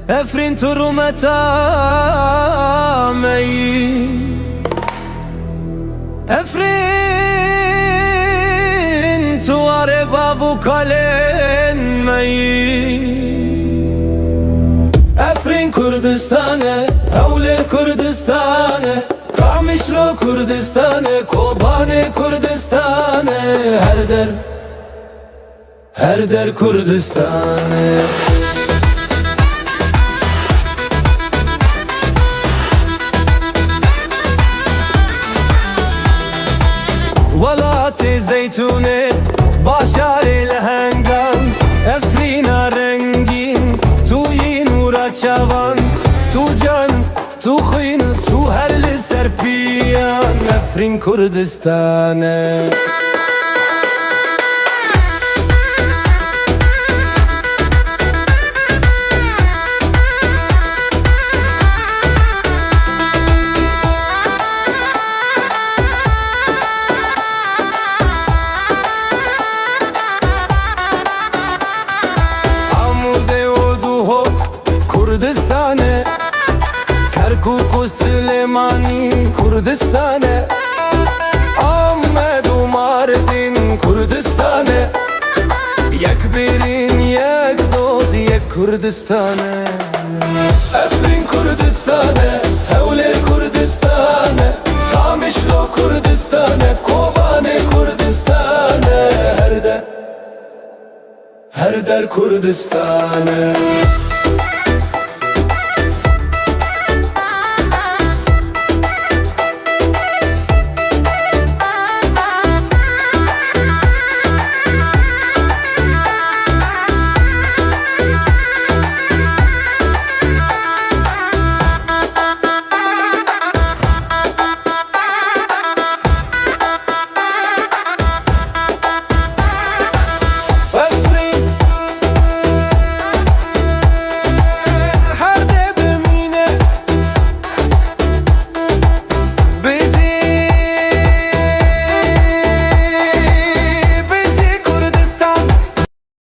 افرین ترومتا می افرین تواره بابو کالن می افرین کردستانه اولر کردستانه کامیشلو کردستانه کوبانه کردستانه هر در کردستانه ولات زيتونة باشار الهنگان افرينا رنگين تو ينورا چوان تو جان تو خين تو هر لسرپيان افرين كردستانه Kurdistane Kerkuk Süleymani Kurdistane Ahmed Mardin Kurdistane Yek birin yek doz yek Kurdistane Efrin Kurdistane Hevler Kurdistane Kamişlo Kurdistane Kobane Kurdistane Her der Kurdistane